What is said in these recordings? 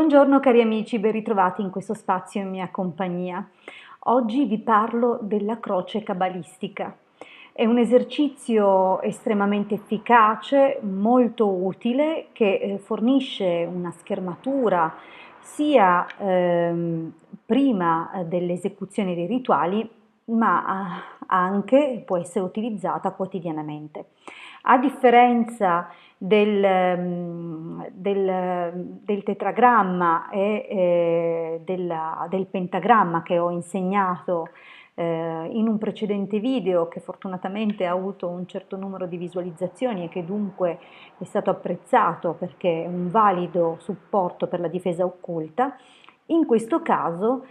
Buongiorno cari amici, ben ritrovati in questo spazio in mia compagnia. Oggi vi parlo della croce cabalistica. È un esercizio estremamente efficace, molto utile, che fornisce una schermatura sia prima dell'esecuzione dei rituali, ma anche può essere utilizzata quotidianamente. A differenza del tetragramma e del pentagramma che ho insegnato in un precedente video che fortunatamente ha avuto un certo numero di visualizzazioni e che dunque è stato apprezzato perché è un valido supporto per la difesa occulta, in questo caso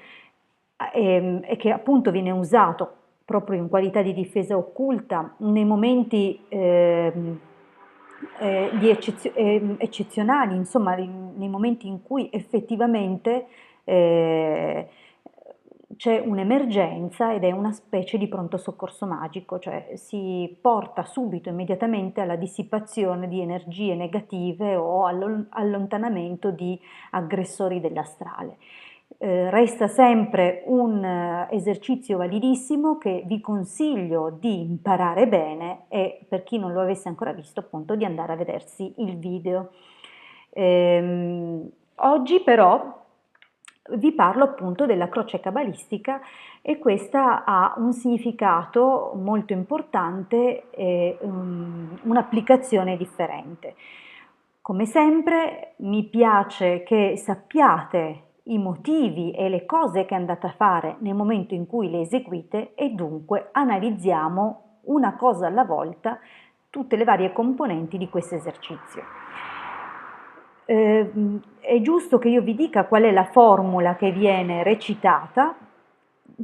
e che appunto viene usato proprio in qualità di difesa occulta nei momenti eccezionali, insomma, nei momenti in cui effettivamente eh, c'è un'emergenza ed è una specie di pronto soccorso magico, cioè si porta subito, immediatamente alla dissipazione di energie negative o allontanamento di aggressori dell'astrale. Resta sempre un esercizio validissimo che vi consiglio di imparare bene e per chi non lo avesse ancora visto appunto di andare a vedersi il video. Oggi però vi parlo appunto della croce cabalistica e questa ha un significato molto importante e un'applicazione differente. Come sempre mi piace che sappiate i motivi e le cose che andate a fare nel momento in cui le eseguite e dunque analizziamo una cosa alla volta tutte le varie componenti di questo esercizio. È giusto che io vi dica qual è la formula che viene recitata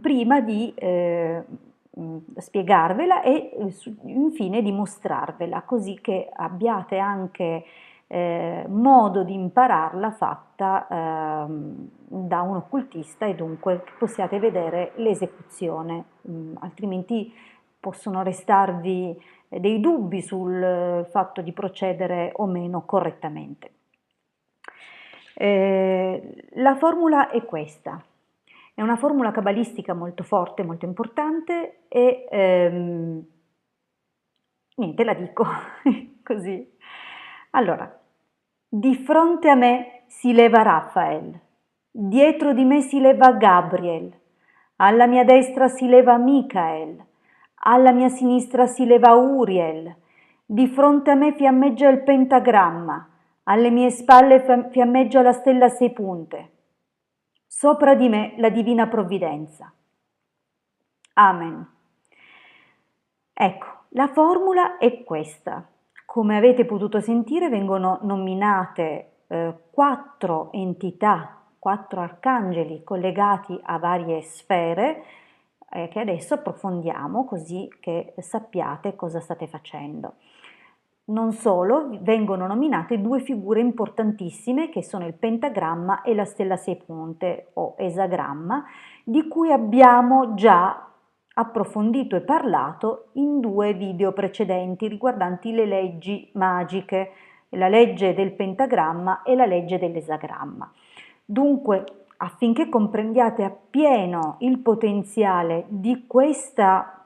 prima di spiegarvela e infine di mostrarvela, così che abbiate anche modo di impararla fatta da un occultista e dunque possiate vedere l'esecuzione, altrimenti possono restarvi dei dubbi sul fatto di procedere o meno correttamente. La formula è questa, è una formula cabalistica molto forte, molto importante e niente, la dico così. Allora, di fronte a me si leva Raphael, dietro di me si leva Gabriel, alla mia destra si leva Michael, alla mia sinistra si leva Uriel, di fronte a me fiammeggia il pentagramma, alle mie spalle fiammeggia la stella a 6 punte, sopra di me la divina provvidenza. Amen. Ecco, la formula è questa. Come avete potuto sentire vengono nominate 4 entità, 4 arcangeli collegati a varie sfere che adesso approfondiamo così che sappiate cosa state facendo. Non solo, vengono nominate 2 figure importantissime che sono il pentagramma e la stella a 6 punte o esagramma, di cui abbiamo già approfondito e parlato in 2 video precedenti riguardanti le leggi magiche, la legge del pentagramma e la legge dell'esagramma. Dunque, affinché comprendiate appieno il potenziale di questa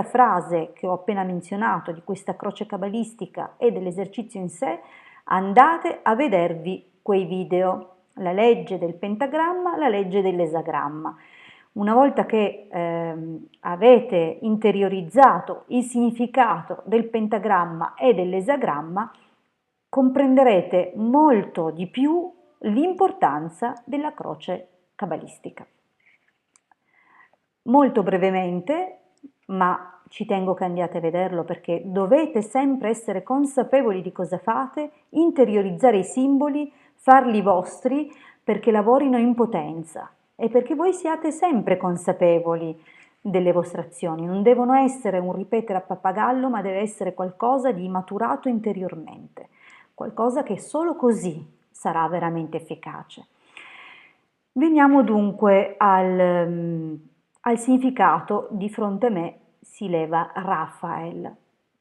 frase che ho appena menzionato, di questa croce cabalistica e dell'esercizio in sé, andate a vedervi quei video, la legge del pentagramma, la legge dell'esagramma. Una volta che avete interiorizzato il significato del pentagramma e dell'esagramma, comprenderete molto di più l'importanza della croce cabalistica. Molto brevemente, ma ci tengo che andiate a vederlo perché dovete sempre essere consapevoli di cosa fate, interiorizzare i simboli, farli vostri perché lavorino in potenza e perché voi siate sempre consapevoli delle vostre azioni. Non devono essere un ripetere a pappagallo, ma deve essere qualcosa di maturato interiormente, qualcosa che solo così sarà veramente efficace. Veniamo dunque al significato. Di fronte a me si leva Raphael.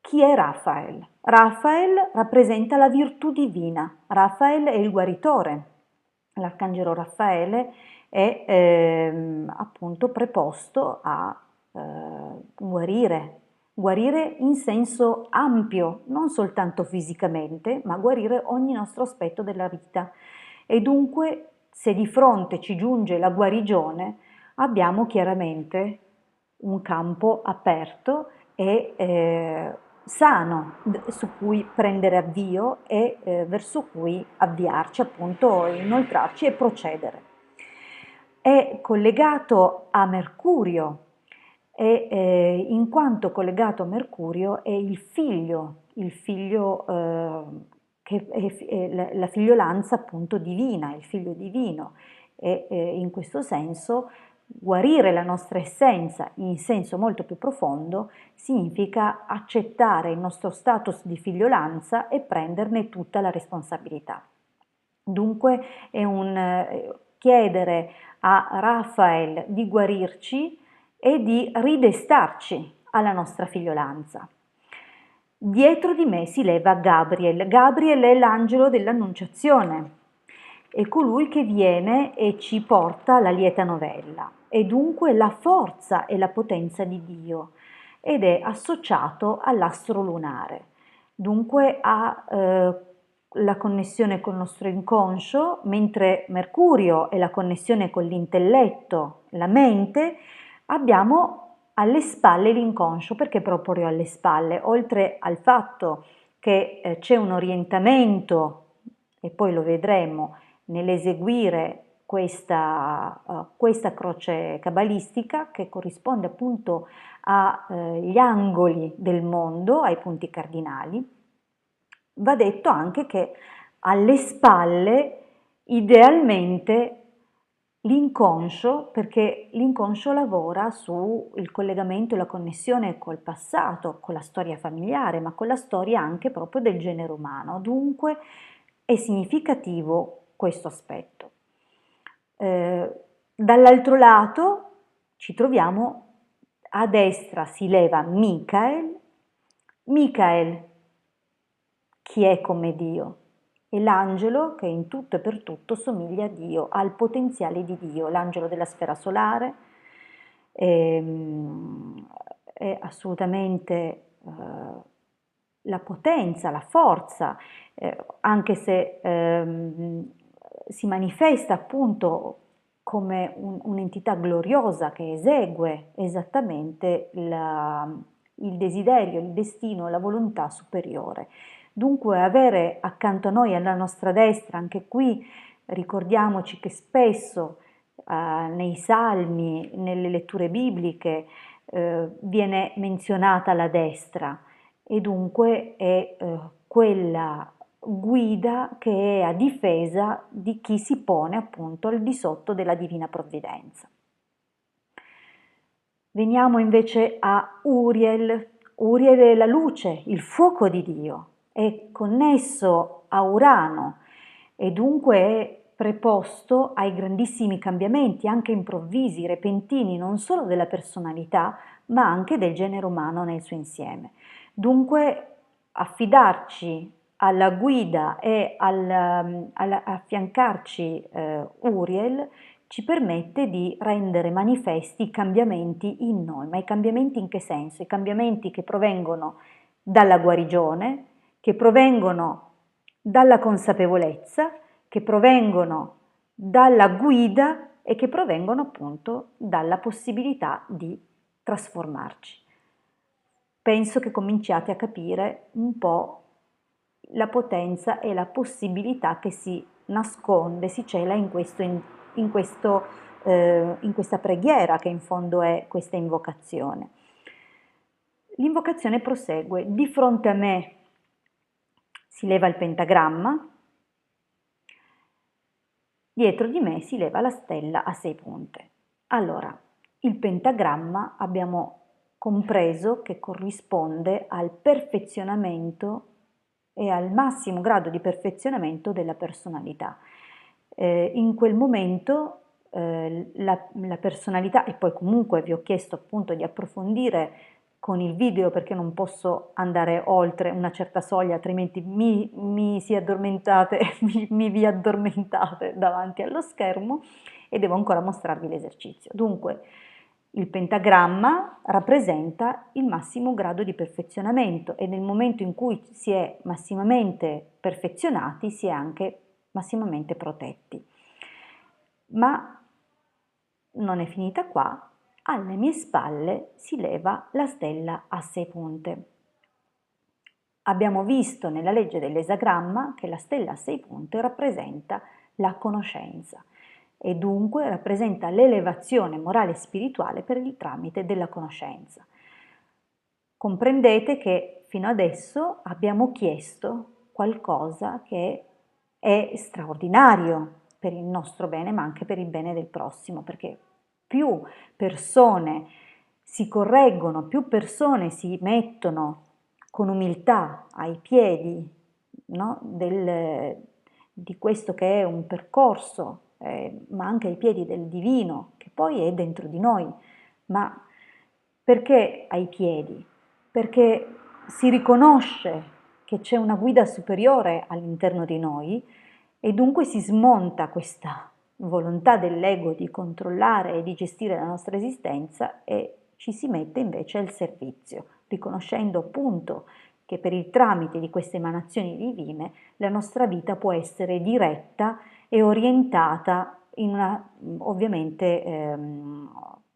Chi è Rafael? Rafael rappresenta la virtù divina, Rafael è il guaritore, l'arcangelo Raffaele è appunto preposto a guarire in senso ampio, non soltanto fisicamente, ma guarire ogni nostro aspetto della vita. E dunque, se di fronte ci giunge la guarigione, abbiamo chiaramente un campo aperto e sano su cui prendere avvio e verso cui avviarci, appunto, inoltrarci e procedere. È collegato a Mercurio e in quanto collegato a Mercurio è il figlio che è la figliolanza appunto divina, il figlio divino e in questo senso guarire la nostra essenza in senso molto più profondo significa accettare il nostro status di figliolanza e prenderne tutta la responsabilità. Dunque è un chiedere a Rafael di guarirci e di ridestarci alla nostra figliolanza. Dietro di me si leva Gabriel. Gabriel è l'angelo dell'Annunciazione, è colui che viene e ci porta la lieta novella, è dunque la forza e la potenza di Dio ed è associato all'astro lunare. Dunque ha la connessione col nostro inconscio, mentre Mercurio è la connessione con l'intelletto, la mente, abbiamo alle spalle l'inconscio. Perché proprio alle spalle? Oltre al fatto che c'è un orientamento, e poi lo vedremo, nell'eseguire questa croce cabalistica che corrisponde appunto agli angoli del mondo, ai punti cardinali, va detto anche che alle spalle idealmente l'inconscio, perché l'inconscio lavora sul collegamento e la connessione col passato, con la storia familiare, ma con la storia anche proprio del genere umano. Dunque è significativo questo aspetto. Dall'altro lato ci troviamo a destra si leva Michael. Michael, chi è come Dio? È l'angelo che in tutto e per tutto somiglia a Dio, ha il potenziale di Dio, l'angelo della sfera solare, è assolutamente la potenza, la forza, anche se si manifesta appunto come un'entità gloriosa che esegue esattamente il desiderio, il destino, la volontà superiore. Dunque avere accanto a noi, alla nostra destra, anche qui ricordiamoci che spesso nei salmi, nelle letture bibliche, viene menzionata la destra e dunque è quella guida che è a difesa di chi si pone appunto al di sotto della divina provvidenza. Veniamo invece a Uriel. Uriel è la luce, il fuoco di Dio, è connesso a Urano e dunque è preposto ai grandissimi cambiamenti, anche improvvisi, repentini, non solo della personalità, ma anche del genere umano nel suo insieme. Dunque affidarci alla guida e affiancarci Uriel ci permette di rendere manifesti i cambiamenti in noi. Ma i cambiamenti in che senso? I cambiamenti che provengono dalla guarigione, che provengono dalla consapevolezza, che provengono dalla guida e che provengono appunto dalla possibilità di trasformarci. Penso che cominciate a capire un po' la potenza e la possibilità che si nasconde, si cela in questa preghiera che in fondo è questa invocazione. L'invocazione prosegue: di fronte a me si leva il pentagramma, dietro di me si leva la stella a 6 punte. Allora, il pentagramma abbiamo compreso che corrisponde al perfezionamento e al massimo grado di perfezionamento della personalità. In quel momento la personalità, e poi comunque vi ho chiesto appunto di approfondire con il video perché non posso andare oltre una certa soglia, altrimenti mi si addormentate, mi vi addormentate davanti allo schermo e devo ancora mostrarvi l'esercizio. Dunque, il pentagramma rappresenta il massimo grado di perfezionamento e nel momento in cui si è massimamente perfezionati si è anche massimamente protetti. Ma non è finita qua. Alle mie spalle si leva la stella a 6 punte. Abbiamo visto nella legge dell'esagramma che la stella a 6 punte rappresenta la conoscenza e dunque rappresenta l'elevazione morale e spirituale per il tramite della conoscenza. Comprendete che fino adesso abbiamo chiesto qualcosa che è straordinario per il nostro bene, ma anche per il bene del prossimo, perché più persone si correggono, più persone si mettono con umiltà ai piedi, no, di questo che è un percorso, ma anche ai piedi del divino, che poi è dentro di noi. Ma perché ai piedi? Perché si riconosce che c'è una guida superiore all'interno di noi e dunque si smonta questa volontà dell'ego di controllare e di gestire la nostra esistenza e ci si mette invece al servizio, riconoscendo appunto che per il tramite di queste emanazioni divine la nostra vita può essere diretta e orientata in una, ovviamente,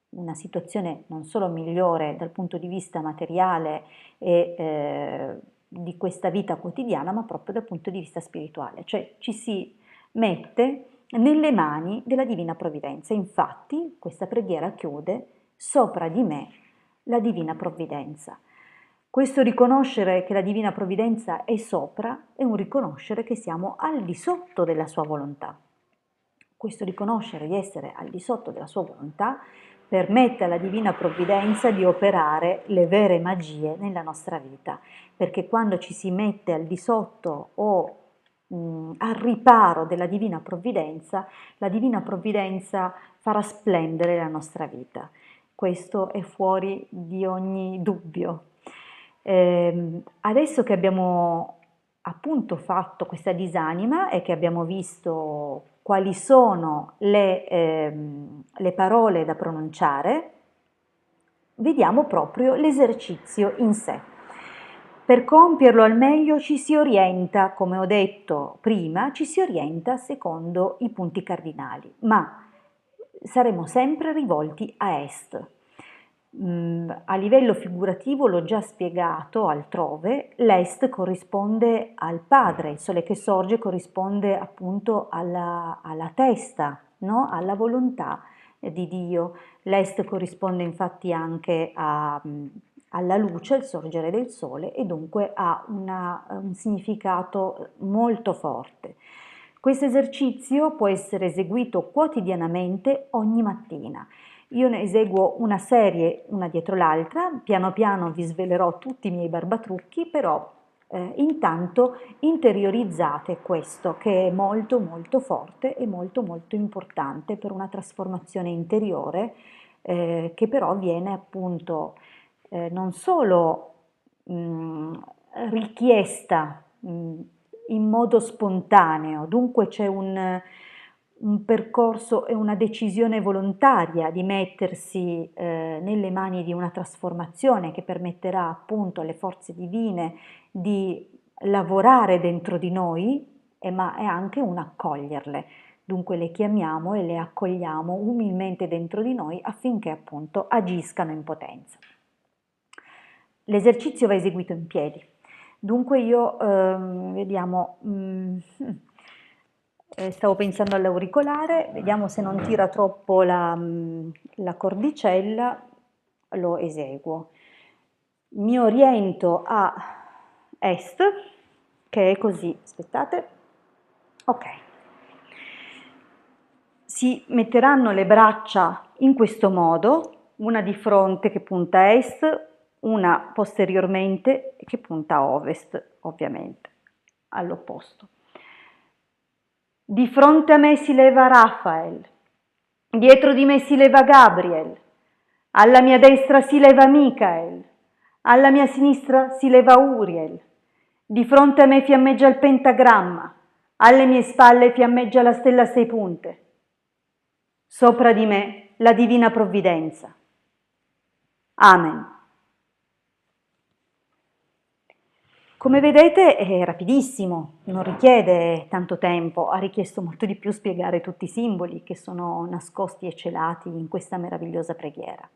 una situazione non solo migliore dal punto di vista materiale e di questa vita quotidiana, ma proprio dal punto di vista spirituale, cioè ci si mette nelle mani della Divina Provvidenza. Infatti questa preghiera chiude: sopra di me la Divina Provvidenza. Questo riconoscere che la Divina Provvidenza è sopra è un riconoscere che siamo al di sotto della sua volontà. Questo riconoscere di essere al di sotto della sua volontà permette alla Divina Provvidenza di operare le vere magie nella nostra vita, perché quando ci si mette al di sotto o al riparo della Divina Provvidenza, la Divina Provvidenza farà splendere la nostra vita. Questo è fuori di ogni dubbio. Adesso che abbiamo appunto fatto questa disanima e che abbiamo visto quali sono le parole da pronunciare, vediamo proprio l'esercizio in sé. Per compierlo al meglio ci si orienta, come ho detto prima, ci si orienta secondo i punti cardinali, ma saremo sempre rivolti a est. A livello figurativo l'ho già spiegato altrove, l'est corrisponde al Padre, il sole che sorge corrisponde appunto alla testa, no? Alla volontà di Dio. L'est corrisponde infatti anche alla luce, il sorgere del sole e dunque ha un significato molto forte. Questo esercizio può essere eseguito quotidianamente ogni mattina. Io ne eseguo una serie una dietro l'altra, piano piano vi svelerò tutti i miei barbatrucchi, però intanto interiorizzate questo che è molto molto forte e molto molto importante per una trasformazione interiore che però viene appunto non solo richiesta in modo spontaneo, dunque c'è un percorso e una decisione volontaria di mettersi nelle mani di una trasformazione che permetterà appunto alle forze divine di lavorare dentro di noi, ma è anche un accoglierle. Dunque le chiamiamo e le accogliamo umilmente dentro di noi affinché appunto agiscano in potenza. L'esercizio va eseguito in piedi. Dunque io, vediamo, stavo pensando all'auricolare, vediamo se non tira troppo la cordicella, lo eseguo. Mi oriento a est, che è così, aspettate, ok. Si metteranno le braccia in questo modo, una di fronte che punta a est, una posteriormente che punta a ovest, ovviamente, all'opposto. Di fronte a me si leva Raphael, dietro di me si leva Gabriel, alla mia destra si leva Michael, Alla mia sinistra si leva Uriel. Di fronte a me fiammeggia il pentagramma. Alle mie spalle fiammeggia la stella a 6 punte. Sopra di me la divina provvidenza. Amen. Come vedete è rapidissimo, non richiede tanto tempo, ha richiesto molto di più spiegare tutti i simboli che sono nascosti e celati in questa meravigliosa preghiera.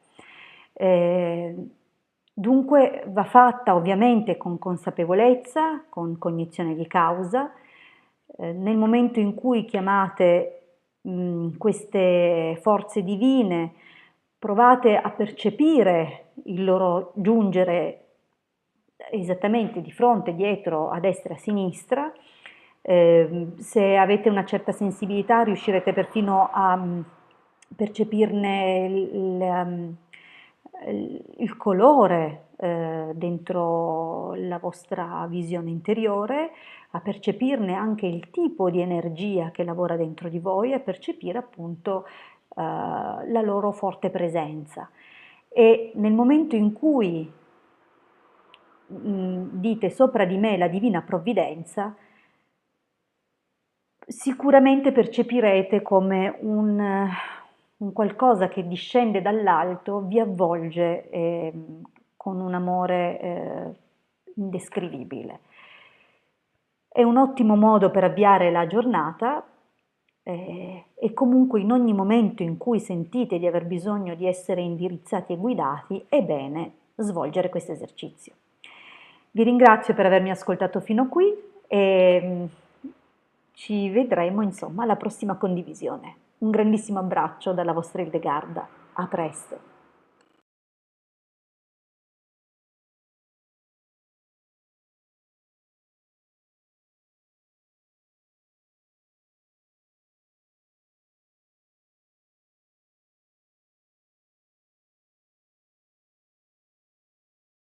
Dunque va fatta ovviamente con consapevolezza, con cognizione di causa. Nel momento in cui chiamate queste forze divine, provate a percepire il loro giungere esattamente di fronte, dietro, a destra e a sinistra. Se avete una certa sensibilità riuscirete perfino a percepirne il colore dentro la vostra visione interiore, a percepirne anche il tipo di energia che lavora dentro di voi, a percepire appunto la loro forte presenza. E nel momento in cui dite sopra di me la divina provvidenza, sicuramente percepirete come un qualcosa che discende dall'alto, vi avvolge con un amore indescrivibile. È un ottimo modo per avviare la giornata e comunque in ogni momento in cui sentite di aver bisogno di essere indirizzati e guidati, è bene svolgere questo esercizio. Vi ringrazio per avermi ascoltato fino qui e ci vedremo insomma alla prossima condivisione. Un grandissimo abbraccio dalla vostra Hildegarda. A presto!